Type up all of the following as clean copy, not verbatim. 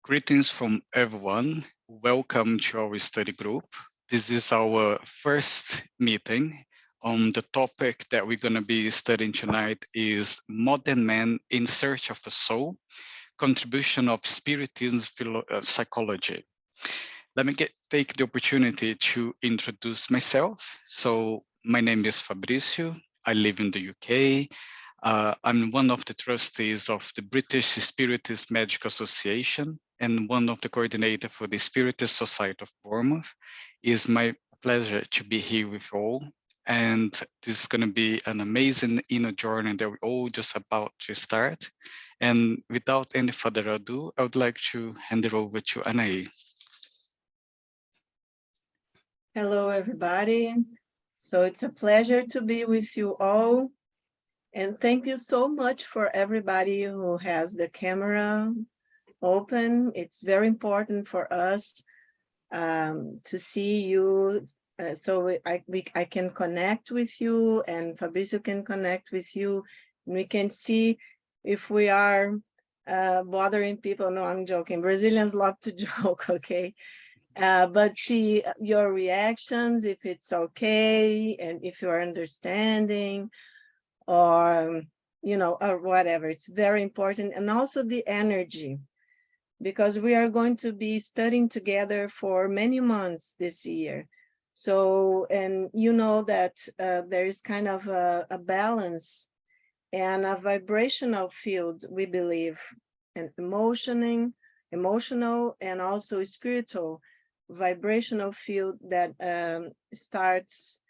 Greetings from everyone. Welcome to our study group. This is our first meeting. The topic that we're going to be studying tonight is Modern Man in Search of a Soul, Contribution of Spiritism Psychology. Let me take the opportunity to introduce myself. So my name is Fabricio. I live in the UK. I'm one of the trustees of the British Spiritist Medical Association and one of the coordinators for the Spiritist Society of Bournemouth. It's my pleasure to be here with you all. And this is going to be an amazing inner journey that we're all just about to start. And without any further ado, I would like to hand it over to Anahy. Hello, everybody. So it's a pleasure to be with you all. And thank you so much for everybody who has the camera open. It's very important for us to see you. So I can connect with you and Fabrizio can connect with you. And we can see if we are bothering people. No, I'm joking. Brazilians love to joke, okay? But see your reactions, if it's okay, and if you're understanding, or or whatever. It's very important. And also the energy, because we are going to be studying together for many months this year. So, and you know that there is kind of a balance and a vibrational field, we believe, and emotional and also spiritual vibrational field that starts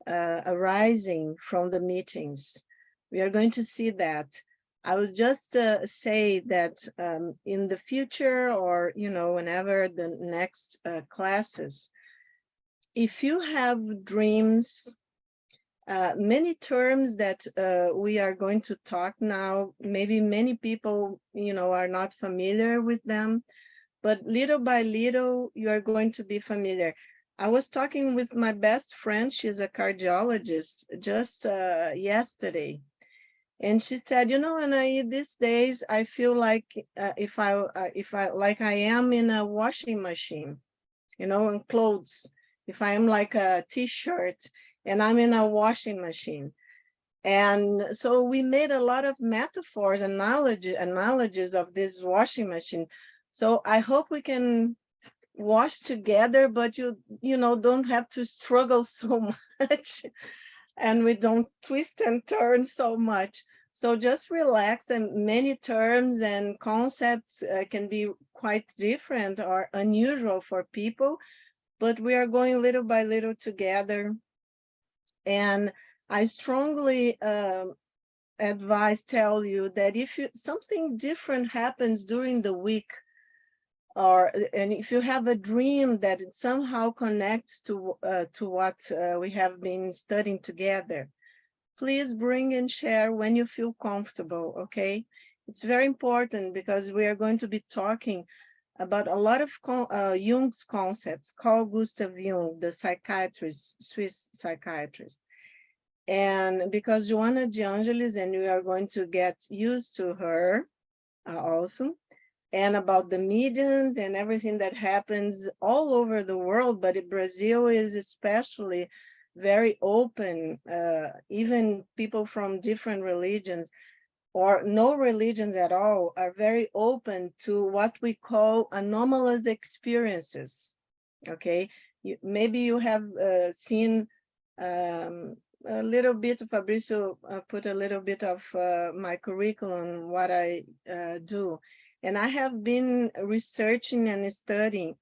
arising from the meetings. We are going to see that. I would just say that in the future, or whenever the next classes, if you have dreams, many terms that we are going to talk now, maybe many people are not familiar with them, but little by little, you are going to be familiar. I was talking with my best friend, she's a cardiologist, just yesterday. And she said, Anahy, these days I feel like if I like I am in a washing machine, and clothes, if I am like a t-shirt and I'm in a washing machine. And so we made a lot of metaphors, analogies of this washing machine. So I hope we can wash together, but you don't have to struggle so much and we don't twist and turn so much. So just relax, and many terms and concepts can be quite different or unusual for people, but we are going little by little together. And I strongly tell you that if something different happens during the week, and if you have a dream that it somehow connects to what we have been studying together, please bring and share when you feel comfortable, okay? It's very important because we are going to be talking about a lot of Jung's concepts. Carl Gustav Jung, the psychiatrist, Swiss psychiatrist. And because Joanna De Angelis, and we are going to get used to her also, and about the mediums and everything that happens all over the world, but Brazil is especially very open. Even people from different religions or no religions at all are very open to what we call anomalous experiences, okay? Maybe you have seen a little bit, Fabrizio put a little bit of my curriculum, what I do. And I have been researching and studying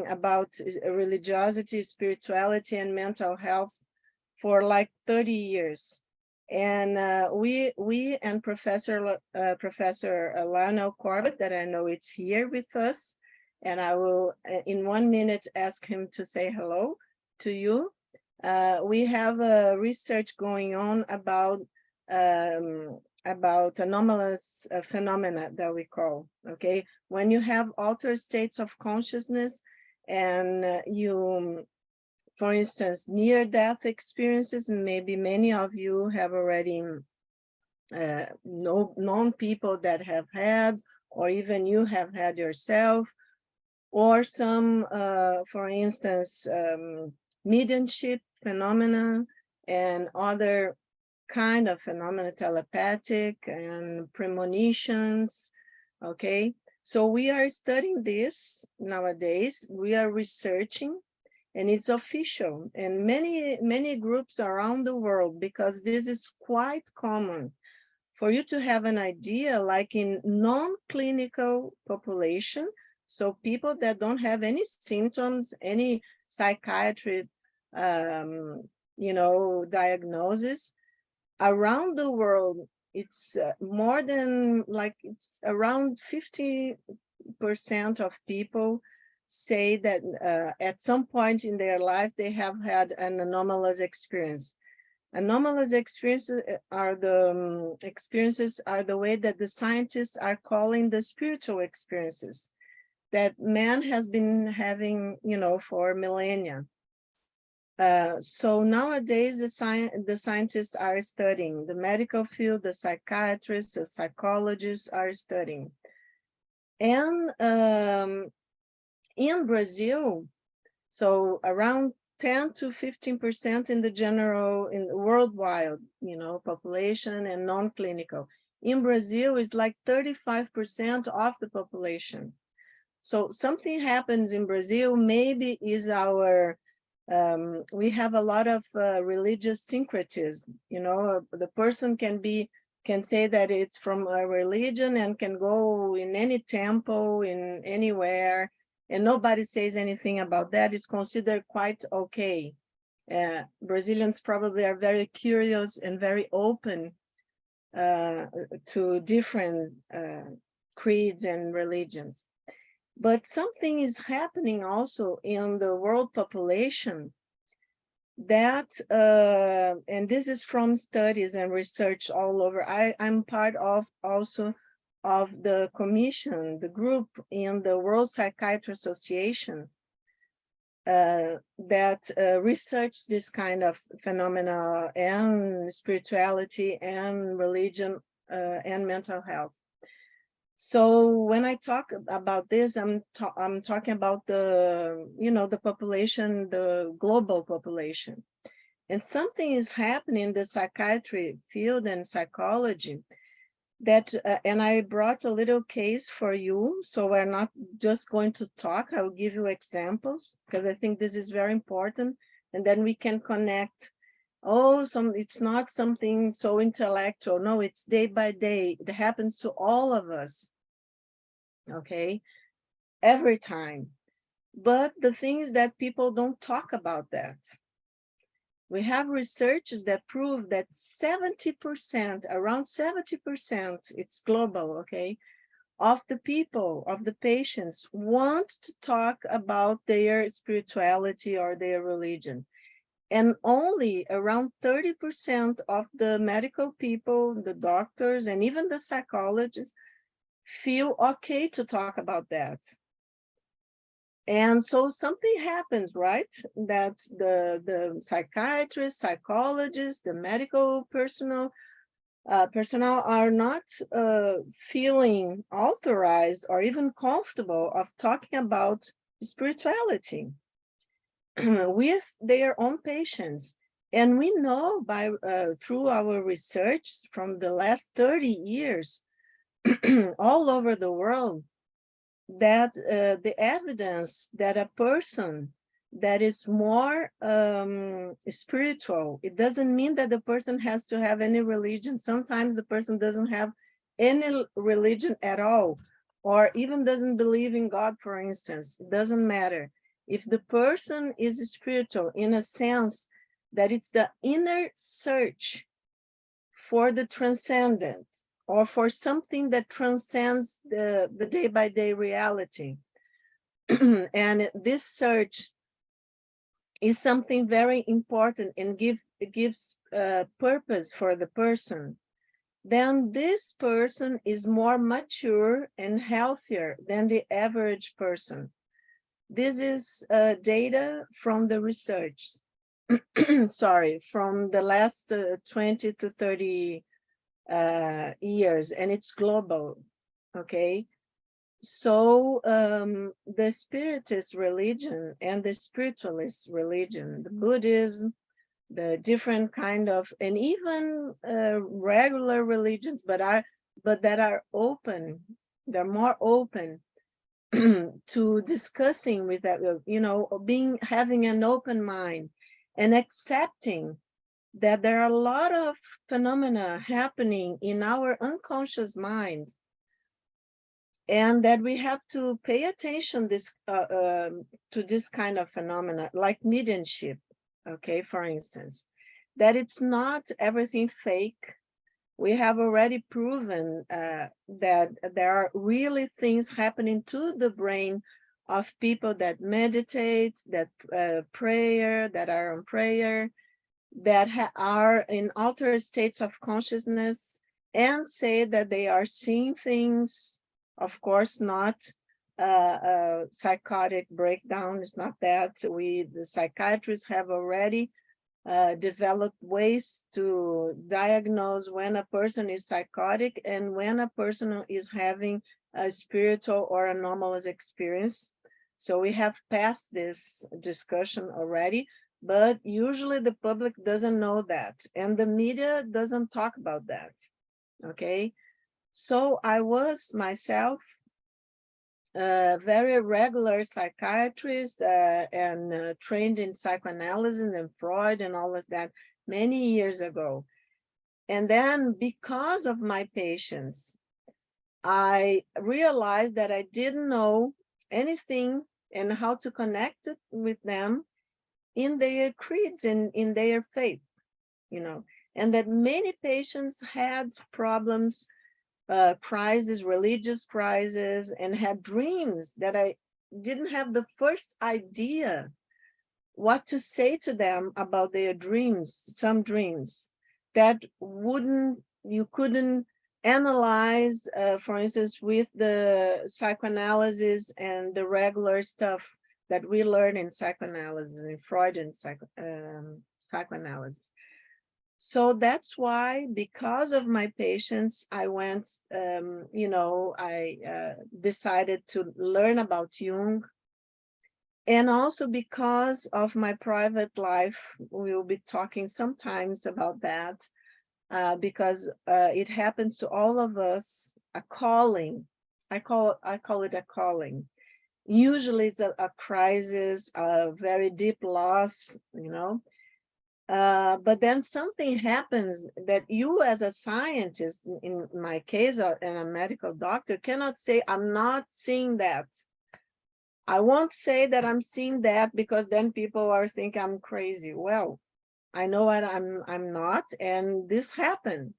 about religiosity, spirituality, and mental health for like 30 years. And we and Professor Lionel Corbett, that I know it's here with us, and I will in 1 minute ask him to say hello to you. We have a research going on about anomalous phenomena that we call, okay? When you have altered states of consciousness and you, for instance, near-death experiences, maybe many of you have already known people that have had or even you have had yourself, or some, for instance, mediumship phenomena and other kind of phenomena, telepathic and premonitions, okay? So we are studying this nowadays, we are researching, and it's official, and many groups around the world, because this is quite common. For you to have an idea, like in non-clinical population, so people that don't have any symptoms, any psychiatric, diagnosis, around the world, it's more than, like, it's around 50% of people say that at some point in their life they have had an anomalous experience. Anomalous experiences are the way that the scientists are calling the spiritual experiences that man has been having, for millennia. So nowadays, the scientists are studying, the medical field, the psychiatrists, the psychologists are studying. And in Brazil, so around 10 to 15% in the general, in the worldwide, population and non-clinical. In Brazil, is like 35% of the population. So something happens in Brazil, maybe is our, we have a lot of religious syncretism. The person can say that it's from a religion and can go in any temple, in anywhere, and nobody says anything about that. It's considered quite okay. Brazilians probably are very curious and very open to different creeds and religions. But something is happening also in the world population that, and this is from studies and research all over. I'm part of also of the commission, the group in the World Psychiatry Association that research this kind of phenomena and spirituality and religion and mental health. So when I talk about this, I'm talking about the, the population, the global population. And something is happening in the psychiatry field and psychology that, and I brought a little case for you. So we're not just going to talk, I'll give you examples, because I think this is very important. And then we can connect. It's not something so intellectual. No, it's day by day. It happens to all of us, okay, every time. But the thing is that people don't talk about that. We have researches that prove that 70%, around 70%, it's global, okay, of the people, of the patients want to talk about their spirituality or their religion. And only around 30% of the medical people, the doctors, and even the psychologists feel okay to talk about that. And so something happens, right? That the psychiatrists, psychologists, the medical personnel are not feeling authorized or even comfortable of talking about spirituality with their own patients. And we know by through our research from the last 30 years all over the world that the evidence that a person that is more spiritual, it doesn't mean that the person has to have any religion. Sometimes the person doesn't have any religion at all, or even doesn't believe in God, for instance. It doesn't matter. If the person is spiritual in a sense that it's the inner search for the transcendent, or for something that transcends the day-by-day reality. And this search is something very important and gives purpose for the person. Then this person is more mature and healthier than the average person. This is data from the research, sorry, from the last 20 to 30 years, and it's global, okay? So the Spiritist religion and the spiritualist religion, the Buddhism, the different kind of, and even regular religions, but that are open, they're more open to discussing with that, having an open mind and accepting that there are a lot of phenomena happening in our unconscious mind, and that we have to pay attention to this kind of phenomena, like mediumship, okay, for instance, that it's not everything fake. We have already proven that there are really things happening to the brain of people that meditate, that that are on prayer, that are in altered states of consciousness, and say that they are seeing things. Of course, not psychotic breakdown. It's not that. The psychiatrists have already developed ways to diagnose when a person is psychotic and when a person is having a spiritual or anomalous experience. So we have passed this discussion already, but usually the public doesn't know that, and the media doesn't talk about that, okay? So I was myself a very regular psychiatrist and trained in psychoanalysis and Freud and all of that many years ago. And then because of my patients, I realized that I didn't know anything and how to connect it with them in their creeds and in their faith, and that many patients had problems, crisis, religious crisis, and had dreams that I didn't have the first idea what to say to them about their dreams, some dreams that you couldn't analyze, for instance, with the psychoanalysis and the regular stuff that we learn in psychoanalysis, in Freudian psychoanalysis. So that's why, because of my patients, I went, I decided to learn about Jung. And also because of my private life, we'll be talking sometimes about that, because it happens to all of us, a calling. I call it a calling. Usually it's a crisis, a very deep loss, but then something happens that you as a scientist, in my case, and a medical doctor, cannot say, I'm not seeing that. I won't say that I'm seeing that, because then people are thinking I'm crazy. Well, I know what I'm not, and this happened.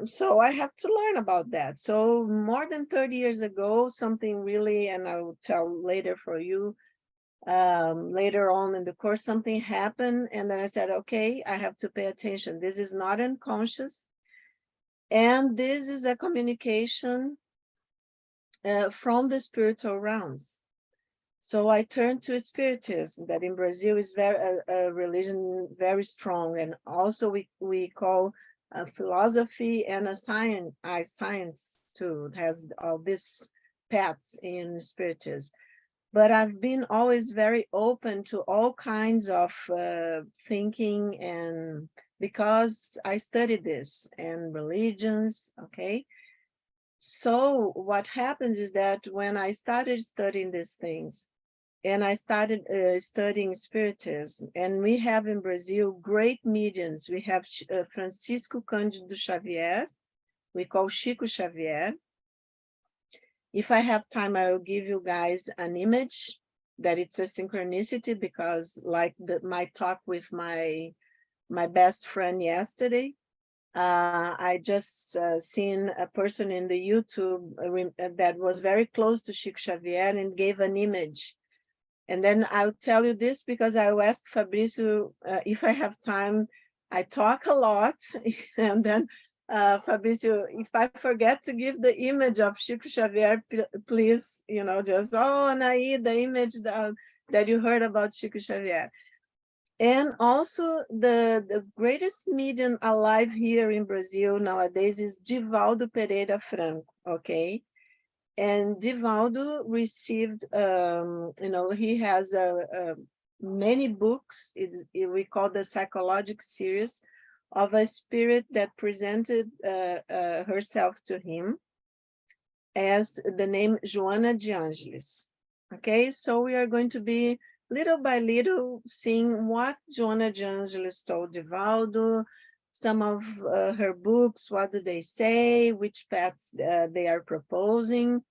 So I have to learn about that. So more than 30 years ago, something really, and I will tell later for you, later on in the course, something happened, and then I said, okay, I have to pay attention. This is not unconscious, and this is a communication from the spiritual realms. So I turned to Spiritism, that in Brazil is a religion very strong, and also we call a philosophy and a science too. It has all these paths in Spiritism. But I've been always very open to all kinds of thinking, and because I studied this and religions, okay? So what happens is that when I started studying these things, and I started studying Spiritism, and we have in Brazil great mediums. We have Francisco Cândido Xavier, we call Chico Xavier. If I have time, I will give you guys an image that it's a synchronicity, because like my talk with my best friend yesterday, I just seen a person in the YouTube that was very close to Chico Xavier and gave an image. And then I'll tell you this because I will ask Fabrício if I have time. I talk a lot, and then Fabrício, if I forget to give the image of Chico Xavier, please, just, Anahy, the image that you heard about Chico Xavier. And also the greatest medium alive here in Brazil nowadays is Divaldo Pereira Franco, okay? And Divaldo received, he has many books. We call the psychological series of a spirit that presented herself to him as the name Joana de Angelis. Okay, so we are going to be little by little seeing what Joana de Angelis told Divaldo, some of her books, what do they say, which paths they are proposing.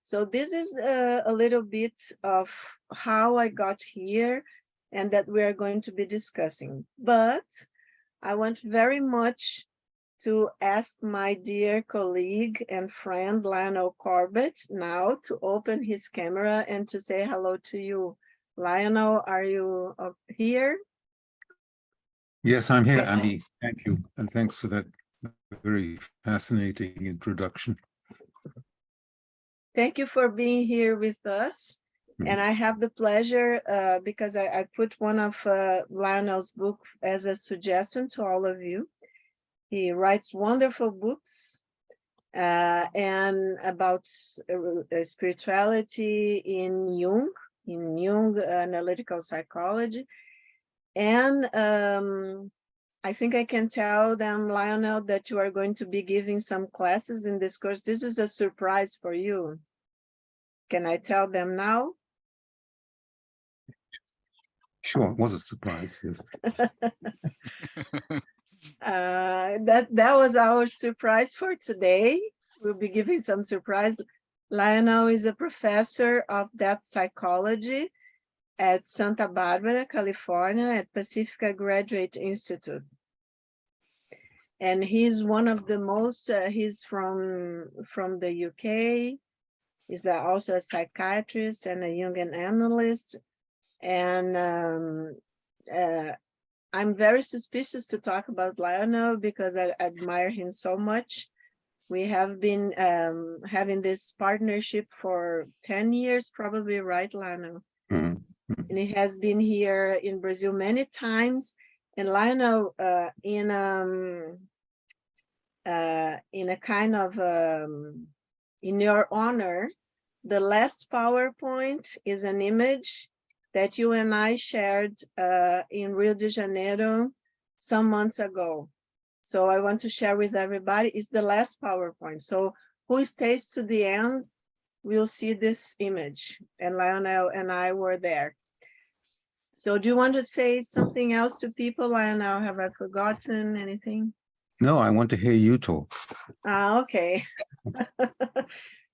So this is a little bit of how I got here and that we are going to be discussing. But I want very much to ask my dear colleague and friend Lionel Corbett now to open his camera and to say hello to you. Lionel, are you here? Yes, I'm here, Andy. Thank you. And thanks for that very fascinating introduction. Thank you for being here with us. And I have the pleasure, because I put one of Lionel's books as a suggestion to all of you. He writes wonderful books and about spirituality in Jung analytical psychology. And I think I can tell them, Lionel, that you are going to be giving some classes in this course. This is a surprise for you. Can I tell them now? Sure, it was a surprise, yes. That was our surprise for today. We'll be giving some surprise. Lionel is a professor of depth psychology at Santa Barbara, California, at Pacifica Graduate Institute. And he's one of the most, he's from the UK. He's also a psychiatrist and a Jungian analyst. And I'm very suspicious to talk about Lionel because I admire him so much. We have been having this partnership for 10 years, probably, right, Lionel? Mm-hmm. And he has been here in Brazil many times. And Lionel, in a kind of, in your honor, the last PowerPoint is an image that you and I shared in Rio de Janeiro some months ago. So I want to share with everybody, it's the last PowerPoint. So who stays to the end will see this image, and Lionel and I were there. So do you want to say something else to people, Lionel? Have I forgotten anything? No, I want to hear you talk. Okay.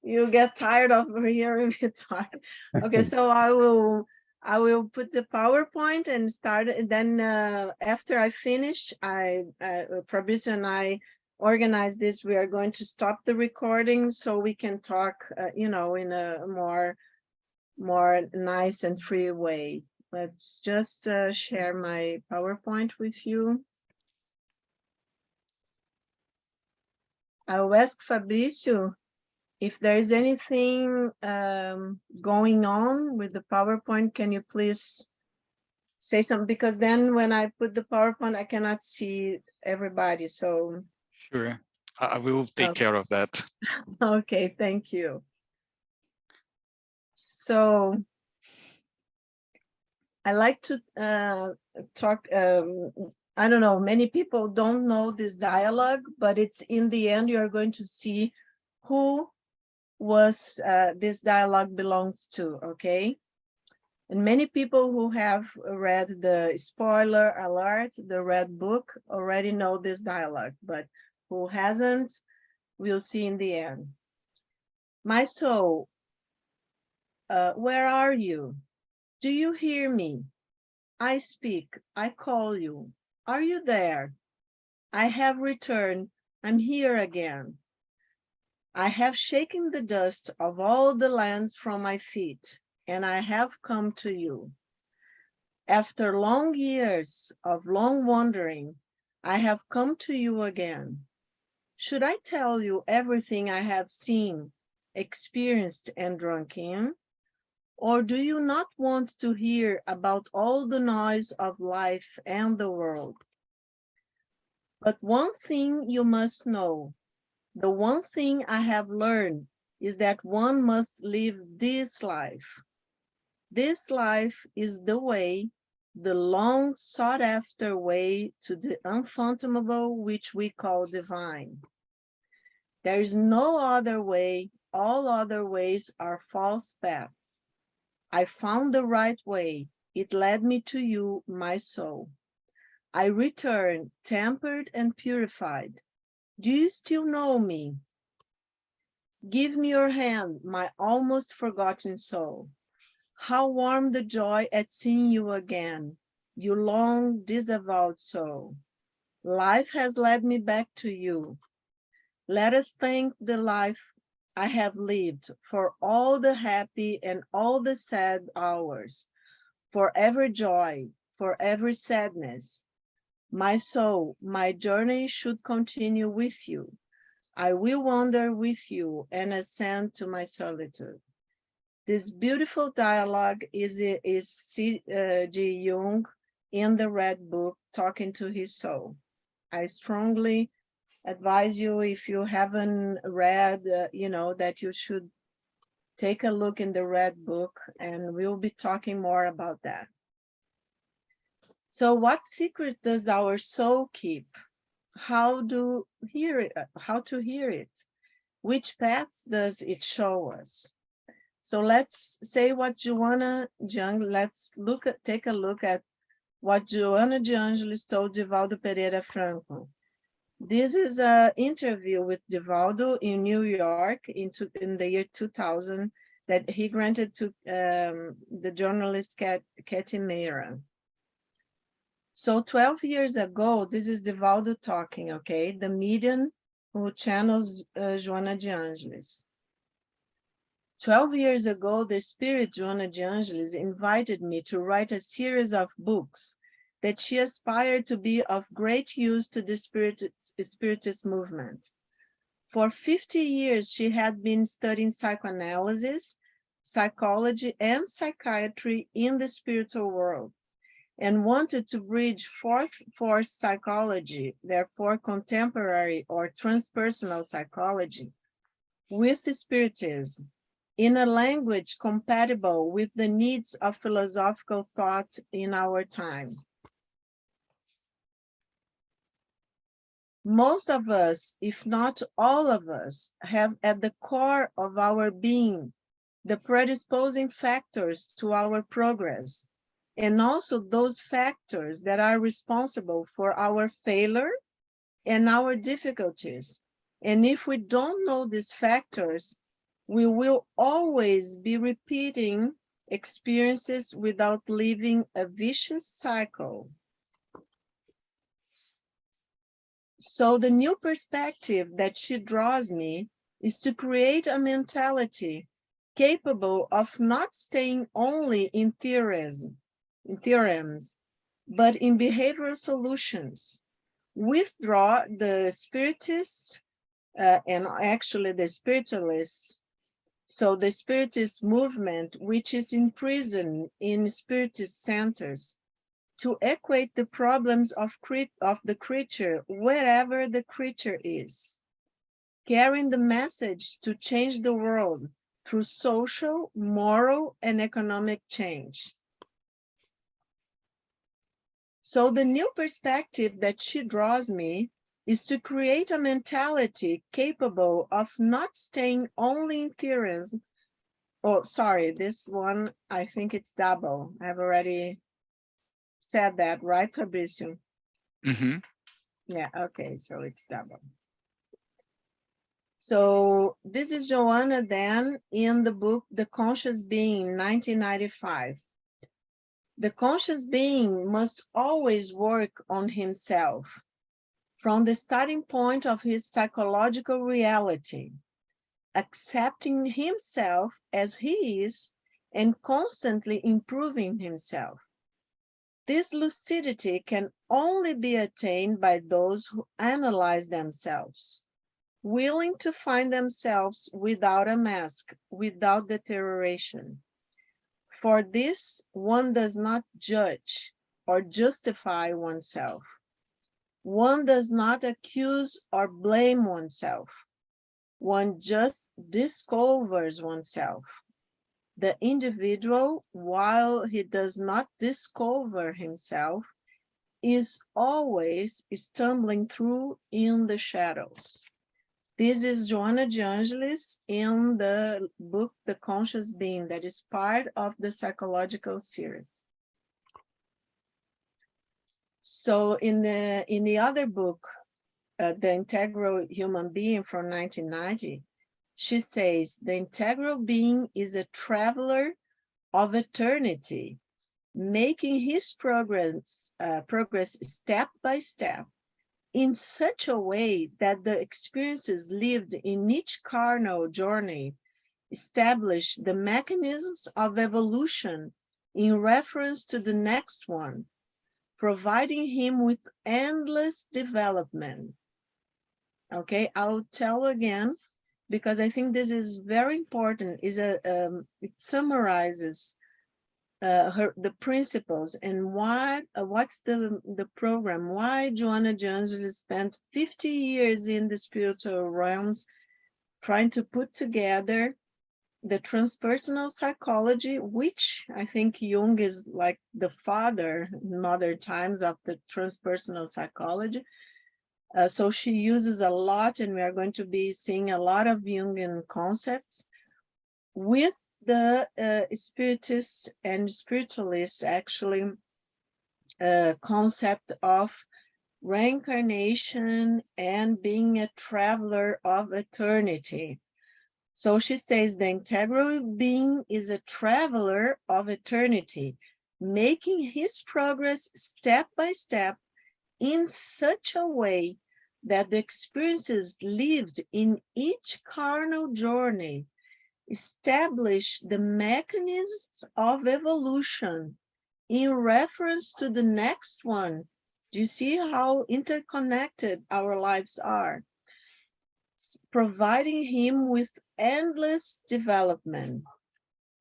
You get tired of hearing me talk. Okay, so I will put the PowerPoint and start. And then after I finish, Fabrizio and I organize this. We are going to stop the recording so we can talk, in a more nice and free way. Let's just share my PowerPoint with you. I'll ask Fabrizio if there is anything going on with the PowerPoint. Can you please say something? Because then when I put the PowerPoint, I cannot see everybody. So sure, I will take care of that. Okay, thank you. So I like to talk. I don't know, many people don't know this dialogue, but it's in the end, you're going to see who was this dialogue belongs to, okay? And many people who have read the spoiler alert, the red book, already know this dialogue, but who hasn't, we'll see in the end. My soul, where are you? Do you hear me? I speak, I call you. Are you there? I have returned, I'm here again. I have shaken the dust of all the lands from my feet, and I have come to you. After long years of long wandering, I have come to you again. Should I tell you everything I have seen, experienced, and drunk in? Or do you not want to hear about all the noise of life and the world? But one thing you must know, the one thing I have learned is that one must live this life. This life is the way, the long sought after way to the unfathomable, which we call divine. There is no other way. All other ways are false paths. I found the right way. It led me to you, my soul. I return tempered and purified. Do you still know me? Give me your hand, my almost forgotten soul. How warm the joy at seeing you again, you long disavowed soul. Life has led me back to you. Let us thank the life I have lived for all the happy and all the sad hours, for every joy, for every sadness. My soul, my journey should continue with you. I will wander with you and ascend to my solitude. This beautiful dialogue is Jung in the Red Book talking to his soul. I strongly advise you, if you haven't read, that you should take a look in the Red Book, and we'll be talking more about that. So what secrets does our soul keep? How to hear it? Which paths does it show us? So let's say what Jung, let's take a look at what Joana de Angelis told Divaldo Pereira Franco. This is an interview with Divaldo in New York in the year 2000 that he granted to the journalist Katy Meira. So 12 years ago, this is Divaldo talking, okay? The medium who channels Joana de Angelis. 12 years ago, the spirit Joana de Angelis invited me to write a series of books that she aspired to be of great use to the Spiritist movement. For 50 years, she had been studying psychoanalysis, psychology, and psychiatry in the spiritual world, and wanted to bridge fourth force psychology, therefore contemporary or transpersonal psychology, with Spiritism, in a language compatible with the needs of philosophical thought in our time. Most of us, if not all of us, have at the core of our being the predisposing factors to our progress, and also those factors that are responsible for our failure and our difficulties. And if we don't know these factors, we will always be repeating experiences without leaving a vicious cycle. So the new perspective that she draws me is to create a mentality capable of not staying only in theorems, but in behavioral solutions. Withdraw the Spiritists and actually the spiritualists. So the Spiritist movement, which is imprisoned in Spiritist centers, to equate the problems of the creature wherever the creature is, carrying the message to change the world through social, moral, and economic change. So the new perspective that she draws me is to create a mentality capable of not staying only in theories. Oh, sorry, this one, I think it's double. I've already said that, right, Fabricio? Mm-hmm. Yeah, okay, so it's double. So this is Joana then in the book, The Conscious Being, 1995. The conscious being must always work on himself from the starting point of his psychological reality, accepting himself as he is and constantly improving himself. This lucidity can only be attained by those who analyze themselves, willing to find themselves without a mask, without deterioration. For this, one does not judge or justify oneself. One does not accuse or blame oneself. one just discovers oneself. The individual, while he does not discover himself, is always stumbling through in the shadows. This is Joanna de Angelis in the book, The Conscious Being, that is part of the psychological series. So in the other book, The Integral Human Being from 1990, she says, the integral being is a traveler of eternity, making his progress step by step, in such a way that the experiences lived in each carnal journey establish the mechanisms of evolution in reference to the next one, providing him with endless development. Okay, I'll tell again, because I think this is very important. It summarizes the principles and what's the program, why Joanna de Angelis spent 50 years in the spiritual realms trying to put together the transpersonal psychology, which I think Jung is like the father in modern times of the transpersonal psychology. So she uses a lot, and we are going to be seeing a lot of Jungian concepts with the Spiritist and Spiritualist actually concept of reincarnation and being a traveler of eternity. So she says the integral being is a traveler of eternity, making his progress step by step in such a way that the experiences lived in each carnal journey establish the mechanisms of evolution in reference to the next one. Do you see how interconnected our lives are? Providing him with endless development.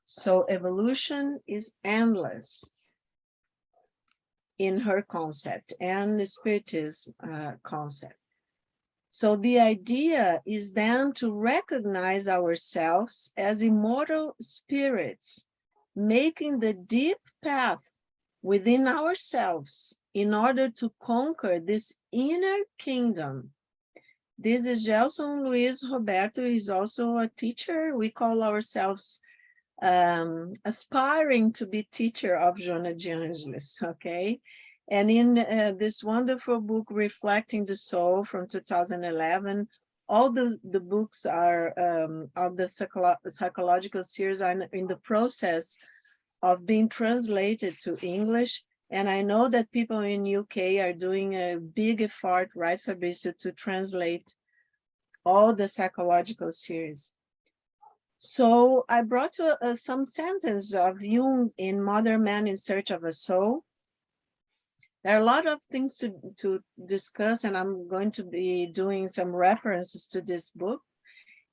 So evolution is endless in her concept and the Spiritist concept. So the idea is then to recognize ourselves as immortal spirits, making the deep path within ourselves in order to conquer this inner kingdom. This is Gelson Luis Roberto, is also a teacher. We call ourselves aspiring to be teacher of Joanna de Angelis, okay? And in this wonderful book, Reflecting the Soul from 2011, all the books are of the psychological series are in the process of being translated to English. And I know that people in UK are doing a big effort, right, Fabrizio, to translate all the psychological series. So I brought some sentence of Jung in Modern Man in Search of a Soul. There are a lot of things to discuss, and I'm going to be doing some references to this book.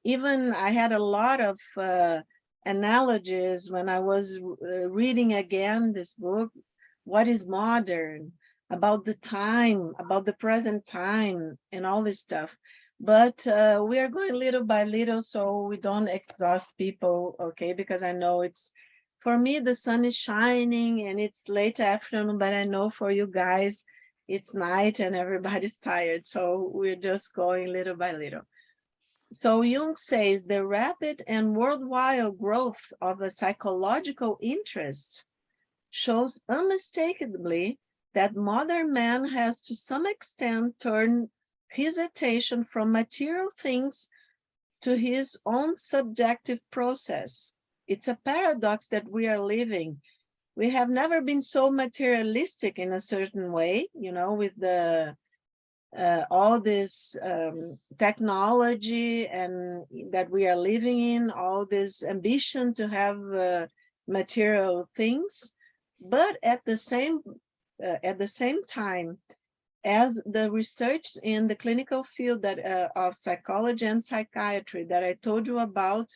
Even I had a lot of analogies when I was reading again this book, what is modern, about the time, about the present time, and all this stuff. But we are going little by little, so we don't exhaust people, okay? Because I know it's, for me, the sun is shining and it's late afternoon, but I know for you guys, it's night and everybody's tired. So we're just going little by little. So Jung says the rapid and worldwide growth of a psychological interest shows unmistakably that modern man has to some extent turned his attention from material things to his own subjective process. It's a paradox that we are living. We have never been so materialistic in a certain way, you know, with the all this technology and that we are living in, all this ambition to have material things, but at the same time, as the research in the clinical field that of psychology and psychiatry that I told you about,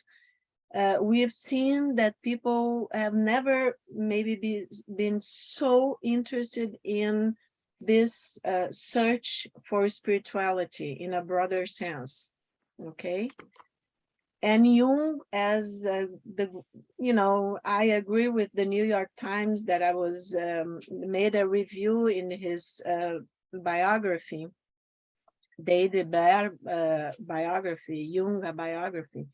we've seen that people have never maybe been so interested in this search for spirituality in a broader sense, okay? And Jung, as I agree with the New York Times that I was made a review in his biography, daily biography, Jung, a biography,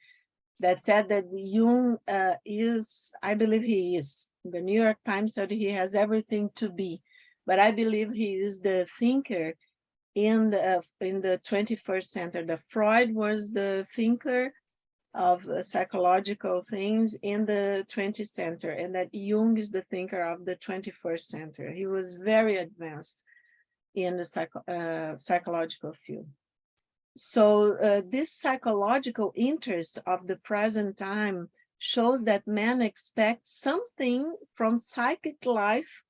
that said that Jung is, I believe he is. The New York Times said he has everything to be, but I believe he is the thinker in the 21st century. The Freud was the thinker of psychological things in the 20th century, and that Jung is the thinker of the 21st century. He was very advanced in the psychological field. So this psychological interest of the present time shows that man expects something from psychic life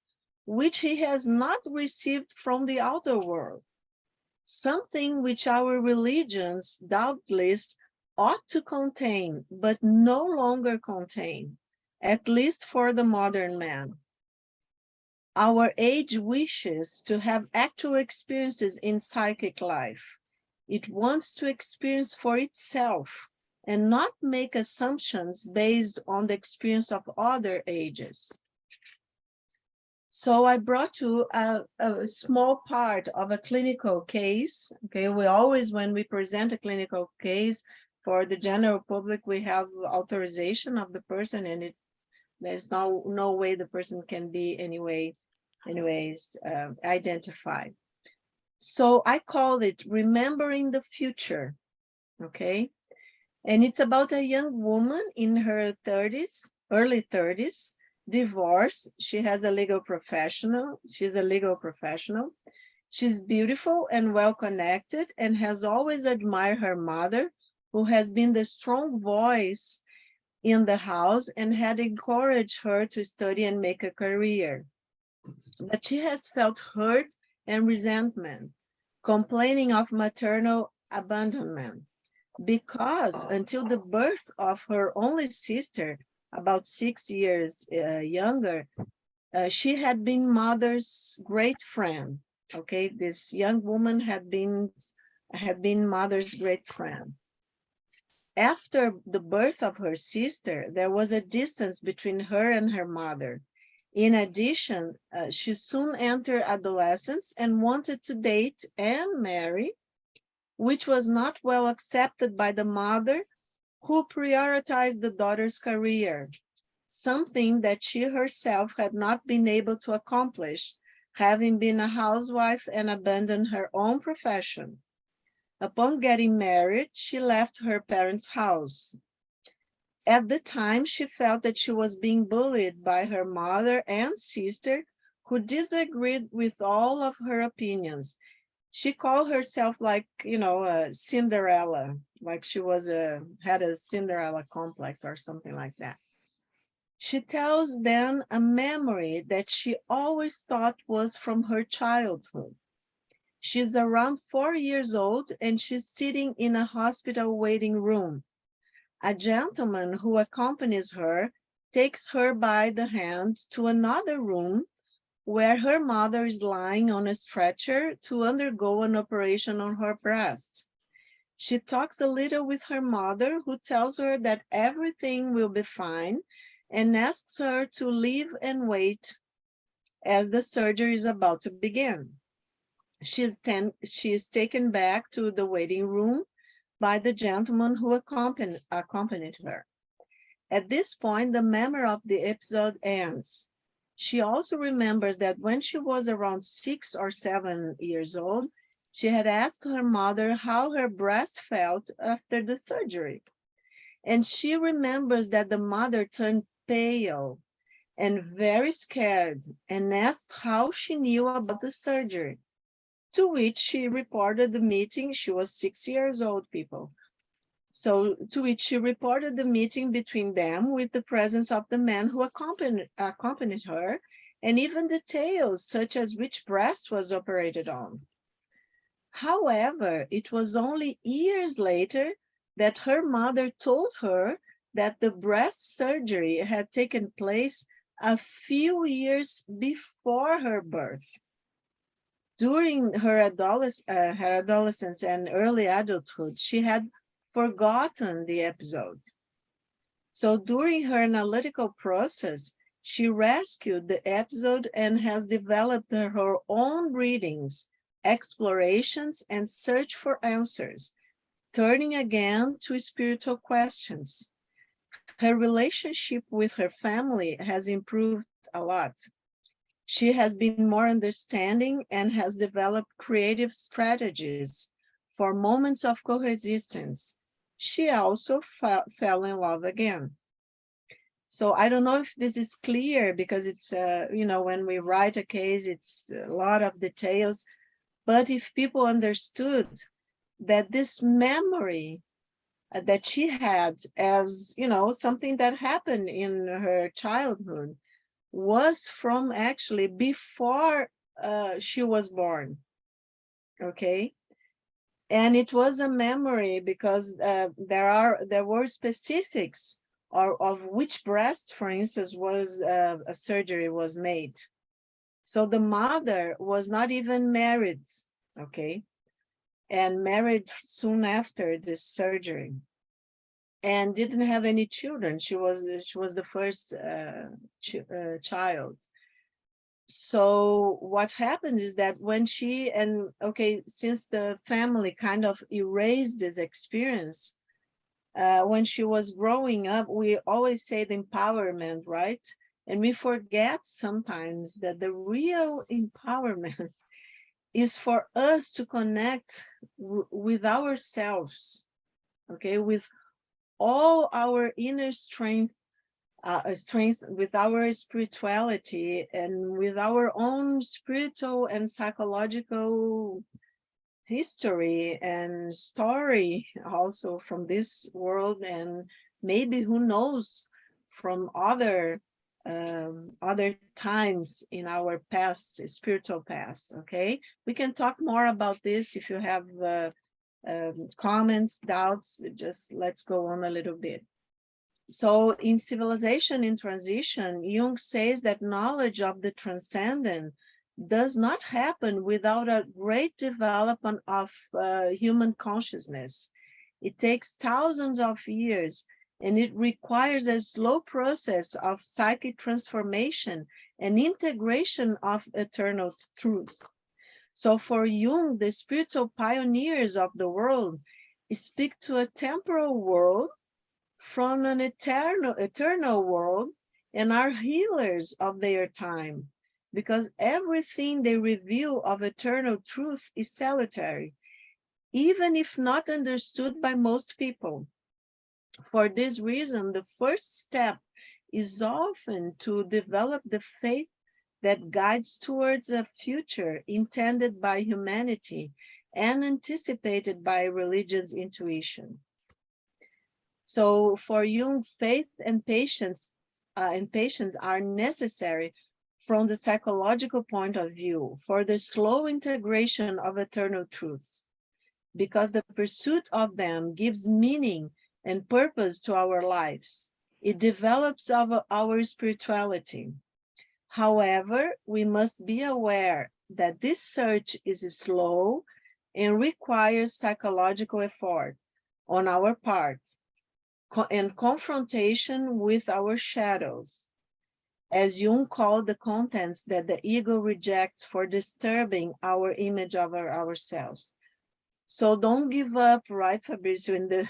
which he has not received from the outer world, something which our religions doubtless ought to contain, but no longer contain, at least for the modern man. Our age wishes to have actual experiences in psychic life. It wants to experience for itself and not make assumptions based on the experience of other ages. So I brought you a small part of a clinical case. Okay, we always, when we present a clinical case for the general public, we have authorization of the person, and there's no way the person can be anyways identified. So I called it Remembering the Future, okay? And it's about a young woman in her 30s, early 30s, divorced. She has a legal professional. She's a legal professional. She's beautiful and well-connected and has always admired her mother, who has been the strong voice in the house and had encouraged her to study and make a career. But she has felt hurt and resentment, complaining of maternal abandonment, because until the birth of her only sister, about 6 years younger, she had been mother's great friend. Okay, this young woman had been mother's great friend. After the birth of her sister, there was a distance between her and her mother. In addition, she soon entered adolescence and wanted to date and marry, which was not well accepted by the mother, who prioritized the daughter's career, something that she herself had not been able to accomplish, having been a housewife and abandoned her own profession. Upon getting married, she left her parents' house. At the time, she felt that she was being bullied by her mother and sister, who disagreed with all of her opinions. She called herself like, a Cinderella, like she had a Cinderella complex or something like that. She tells them a memory that she always thought was from her childhood. She's around 4 years old and she's sitting in a hospital waiting room. A gentleman who accompanies her takes her by the hand to another room where her mother is lying on a stretcher to undergo an operation on her breast. She talks a little with her mother, who tells her that everything will be fine and asks her to leave and wait as the surgery is about to begin. She is taken back to the waiting room by the gentleman who accompanied her. At this point, the memory of the episode ends. She also remembers that when she was around 6 or 7 years old, she had asked her mother how her breast felt after the surgery. And she remembers that the mother turned pale and very scared and asked how she knew about the surgery. To which she reported the meeting. She was 6 years old, people. So to which she reported the meeting between them with the presence of the man who accompanied her, and even details such as which breast was operated on. However, it was only years later that her mother told her that the breast surgery had taken place a few years before her birth. During her adolescence and early adulthood, she had forgotten the episode. So during her analytical process, she rescued the episode and has developed her own readings, explorations, and search for answers, turning again to spiritual questions. Her relationship with her family has improved a lot. She has been more understanding and has developed creative strategies for moments of coexistence. She also fell in love again. So I don't know if this is clear because it's, when we write a case, it's a lot of details. But if people understood that this memory that she had as, something that happened in her childhood was from actually before she was born, okay? And it was a memory because there were specifics of which breast, for instance, was a surgery was made. So the mother was not even married, okay, and married soon after this surgery, and didn't have any children. She was the first child. So what happened is that when she, and okay, since the family kind of erased this experience, when she was growing up, we always say the empowerment, right? And we forget sometimes that the real empowerment is for us to connect with ourselves, okay, with all our inner strength, with our spirituality and with our own spiritual and psychological history and story also from this world, and maybe, who knows, from other times in our past, spiritual past, okay? We can talk more about this if you have comments, doubts, just let's go on a little bit. So in Civilization in Transition, Jung says that knowledge of the transcendent does not happen without a great development of human consciousness. It takes thousands of years, and it requires a slow process of psychic transformation and integration of eternal truth. So for Jung, the spiritual pioneers of the world speak to a temporal world from an eternal world, and are healers of their time, because everything they reveal of eternal truth is salutary, even if not understood by most people. For this reason, the first step is often to develop the faith that guides towards a future intended by humanity and anticipated by religious intuition. So for Jung, faith and patience are necessary from the psychological point of view for the slow integration of eternal truths, because the pursuit of them gives meaning and purpose to our lives. It develops our spirituality. However, we must be aware that this search is slow and requires psychological effort on our part, and confrontation with our shadows, as Jung called the contents that the ego rejects for disturbing our image of ourselves. So don't give up, right, Fabrizio? In the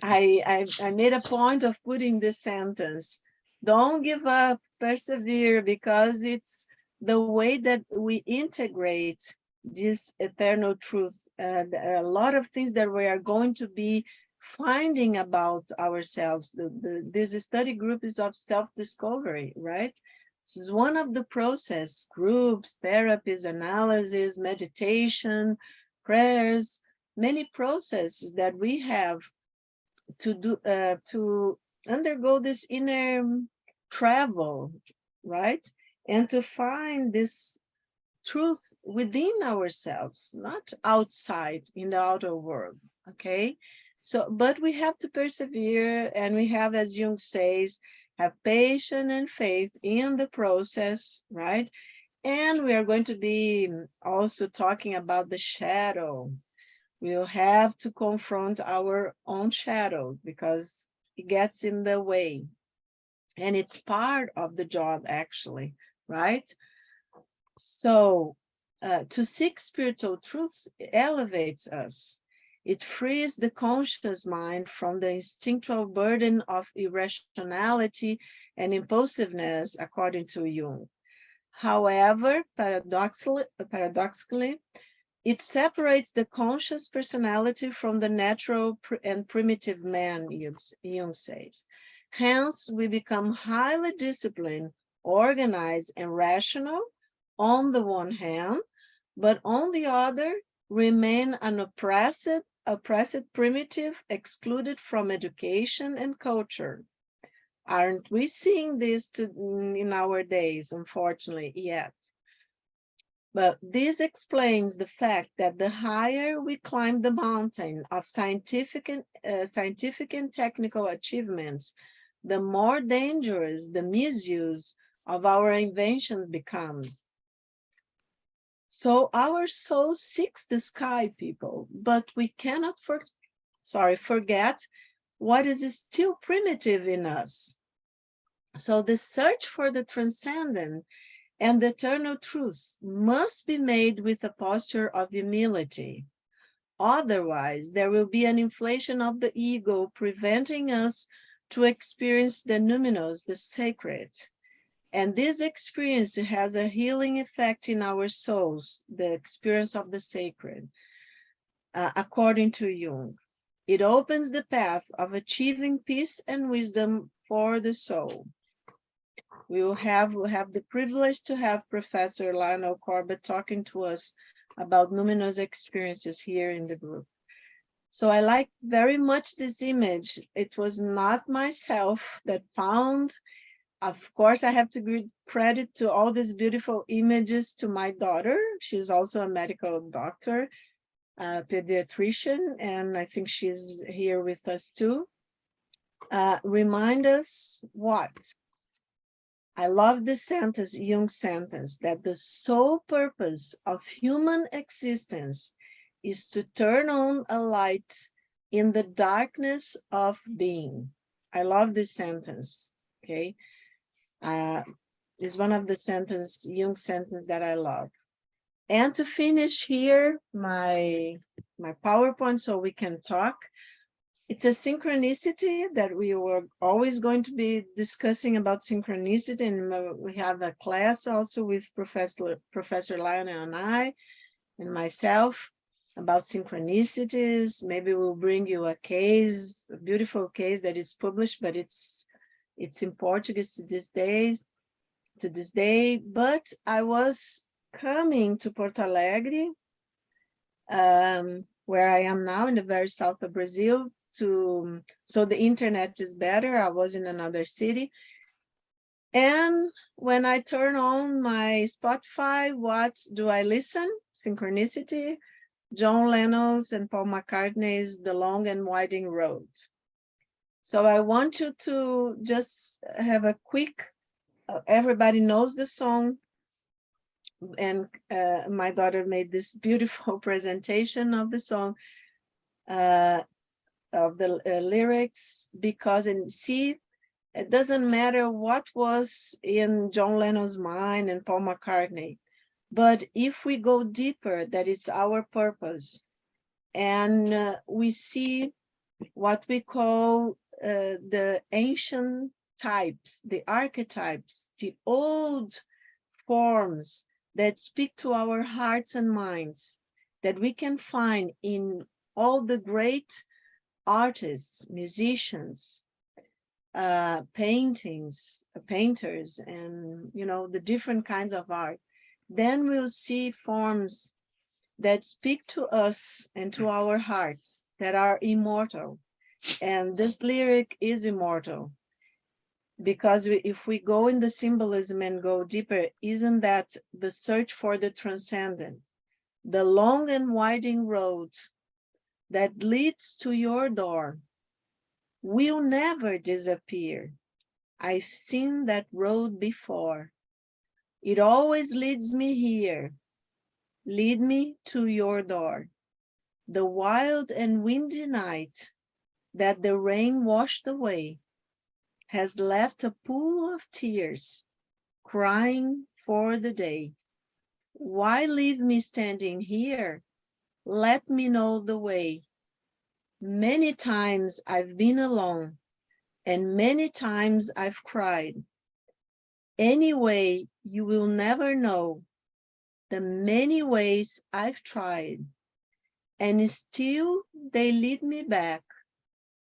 I made a point of putting this sentence. Don't give up, persevere, because it's the way that we integrate this eternal truth. There are a lot of things that we are going to be finding about ourselves. This study group is of self-discovery, right? This is one of the process, groups, therapies, analysis, meditation, prayers, many processes that we have to do, to undergo this inner travel, right? And to find this truth within ourselves, not outside in the outer world, okay? So, but we have to persevere, and we have, as Jung says, have patience and faith in the process, right? And we are going to be also talking about the shadow. We'll have to confront our own shadow because it gets in the way. And it's part of the job, actually, right? So to seek spiritual truth elevates us. It frees the conscious mind from the instinctual burden of irrationality and impulsiveness, according to Jung. However, paradoxically, it separates the conscious personality from the natural and primitive man, Jung says. Hence, we become highly disciplined, organized, and rational on the one hand, but on the other, remain an oppressed primitive, excluded from education and culture. Aren't we seeing this in our days, unfortunately, yet? But this explains the fact that the higher we climb the mountain of scientific and technical achievements, the more dangerous the misuse of our inventions becomes. So our soul seeks the sky, people, but we cannot forget what is still primitive in us. So the search for the transcendent and the eternal truth must be made with a posture of humility. Otherwise, there will be an inflation of the ego, preventing us to experience the numinous, the sacred. And this experience has a healing effect in our souls, the experience of the sacred, according to Jung. It opens the path of achieving peace and wisdom for the soul. We'll have the privilege to have Professor Lionel Corbett talking to us about numinous experiences here in the group. So I like very much this image. It was not myself that found. Of course, I have to give credit to all these beautiful images to my daughter. She's also a medical doctor, a pediatrician, and I think she's here with us too. Remind us what? I love this sentence, Jung's sentence, that the sole purpose of human existence is to turn on a light in the darkness of being. I love this sentence, okay? Is one of the Jung sentence that I love. And to finish here, my PowerPoint so we can talk. It's a synchronicity that we were always going to be discussing about synchronicity, and we have a class also with Professor Lionel and I and myself about synchronicities. Maybe we'll bring you a case, a beautiful case that is published, but it's in Portuguese to this day. But I was coming to Porto Alegre, where I am now in the very south of Brazil, so the internet is better. I was in another city. And when I turn on my Spotify, what do I listen? Synchronicity, John Lennon's and Paul McCartney's The Long and Winding Road. So I want you to just have a quick, everybody knows the song, and my daughter made this beautiful presentation of the song, of the lyrics, because, and see, it doesn't matter what was in John Lennon's mind and Paul McCartney, but if we go deeper, that is our purpose, and we see what we call the ancient types, the archetypes, the old forms that speak to our hearts and minds, that we can find in all the great artists, musicians, painters, and the different kinds of art. Then we'll see forms that speak to us and to our hearts that are immortal. And this lyric is immortal, because if we go in the symbolism and go deeper, isn't that the search for the transcendent, the long and winding road that leads to your door will never disappear. I've seen that road before. It always leads me here. Lead me to your door. The wild and windy night that the rain washed away has left a pool of tears, crying for the day. Why leave me standing here? Let me know the way. Many times I've been alone, and many times I've cried. Anyway, you will never know the many ways I've tried, and still they lead me back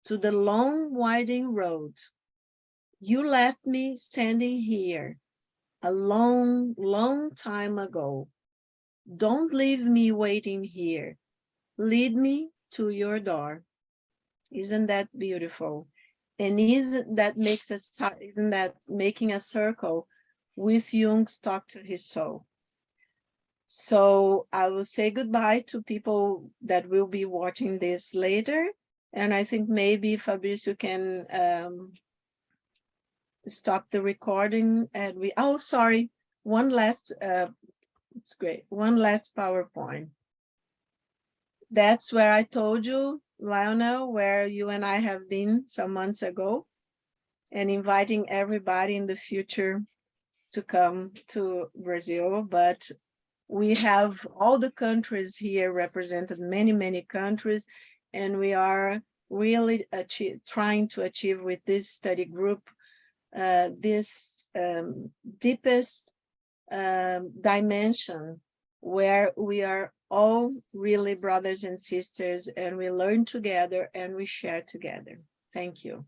to the long winding road. You left me standing here a long, long time ago. Don't leave me waiting here. Lead me to your door. Isn't that beautiful? And isn't that making a circle with Jung's talk to his soul? So I will say goodbye to people that will be watching this later. And I think maybe Fabrício can stop the recording and sorry, one last, it's great. One last PowerPoint. That's where I told you, Lionel, where you and I have been some months ago, and inviting everybody in the future to come to Brazil. But we have all the countries here represented, many, many countries, and we are really trying to achieve with this study group this deepest dimension where we are all really brothers and sisters, and we learn together and we share together. Thank you.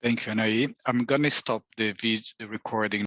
Thank you, Anahy. I'm gonna stop the recording